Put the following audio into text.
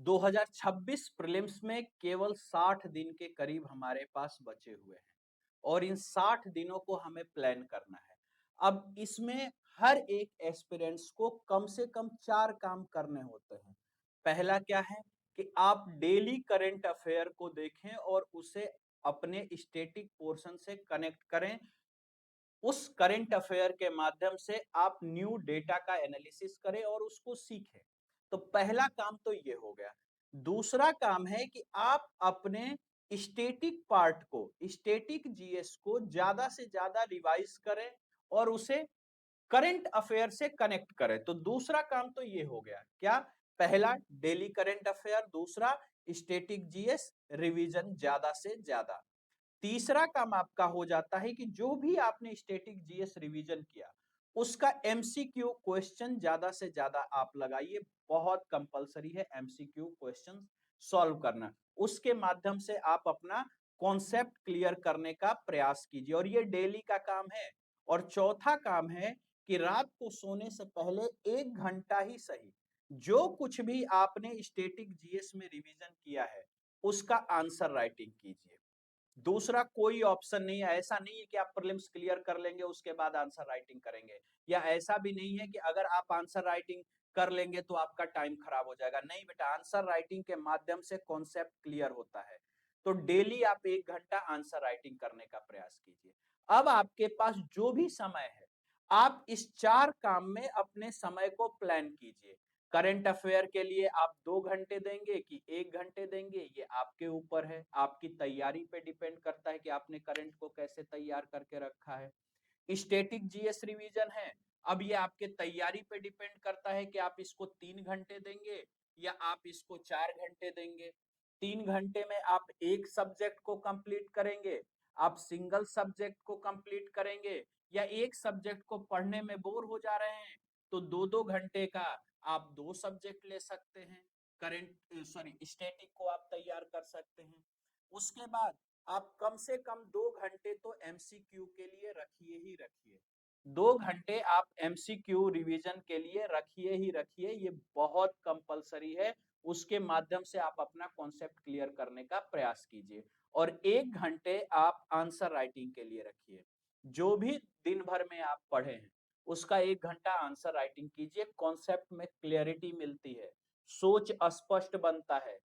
2026 prelims में केवल 60 दिन के करीब हमारे पास बचे हुए हैं और इन 60 दिनों को हमें प्लान करना है। अब इसमें हर एक एस्पिरेंट्स को कम से कम 4 काम करने होते हैं। पहला क्या है कि आप डेली करंट अफेयर को देखें और उसे अपने स्टैटिक पोर्शन से कनेक्ट करें। उस करंट अफेयर के माध्यम से आप न्यू डेटा का एनालिसिस करें और उसको सीखें। तो पहला काम तो ये हो गया। दूसरा काम है कि आप अपने स्टैटिक पार्ट को, स्टैटिक जीएस को ज्यादा से ज्यादा रिवाइज करें और उसे करंट अफेयर से कनेक्ट करें। तो दूसरा काम तो ये हो गया क्या? पहला डेली करंट अफेयर, दूसरा स्टैटिक जीएस रिवीजन ज्यादा से ज्यादा। तीसरा काम आपका हो जाता है कि जो भी आपने स्टैटिक जीएस रिवीजन किया उसका एमसीक्यू क्वेश्चन ज्यादा से ज्यादा आप लगाइए। बहुत कंपलसरी है एमसीक्यू क्वेश्चन सॉल्व करना। उसके माध्यम से आप अपना कॉन्सेप्ट क्लियर करने का प्रयास कीजिए और ये डेली का काम है। और चौथा काम है कि रात को सोने से पहले 1 घंटा ही सही जो कुछ भी आपने स्टैटिक जीएस में रिवीजन किया है उसका आंसर राइटिंग कीजिए। दूसरा कोई ऑप्शन नहीं है। ऐसा नहीं है कि आप प्रीलिम्स क्लियर कर लेंगे उसके बाद आंसर राइटिंग करेंगे, या ऐसा भी नहीं है कि अगर आप आंसर राइटिंग कर लेंगे तो आपका टाइम खराब हो जाएगा। नहीं बेटा, आंसर राइटिंग के माध्यम से कॉन्सेप्ट क्लियर होता है। तो डेली आप 1 घंटा आंसर राइटिंग करने का प्रयास कीजिए। अब आपके पास जो भी समय है आप इस 4 काम में अपने समय को प्लान कीजिए। करंट अफेयर के लिए आप 2 घंटे देंगे कि 1 घंटे देंगे, ये आपके ऊपर है। आपकी तैयारी पे डिपेंड करता है कि आपने करंट को कैसे तैयार करके रखा है। स्टैटिक जीएस रिवीजन है, अब ये आपके तैयारी पे डिपेंड करता है कि आप इसको 3 घंटे देंगे या आप इसको 4 घंटे देंगे। 3 घंटे में आप एक सब्जेक्ट को कंप्लीट करेंगे, आप सिंगल सब्जेक्ट को कंप्लीट करेंगे, या एक सब्जेक्ट को पढ़ने में बोर हो जा रहे हैं तो 2-2 घंटे का आप 2 सब्जेक्ट ले सकते हैं। करंट सॉरी स्टैटिक को आप तैयार कर सकते हैं। उसके बाद आप कम से कम 2 घंटे तो एमसीक्यू के लिए रखिए ही रखिए। 2 घंटे आप एमसीक्यू रिवीजन के लिए रखिए ही रखिए, ये बहुत कंपलसरी है। उसके माध्यम से आप अपना कॉन्सेप्ट क्लियर करने का प्रयास कीजिए और 1 घंटे आप आंसर राइटिंग के लिए रखिए। जो भी दिन भर में आप पढ़े हैं उसका 1 घंटा आंसर राइटिंग कीजिए। कॉन्सेप्ट में क्लियरिटी मिलती है, सोच स्पष्ट बनता है,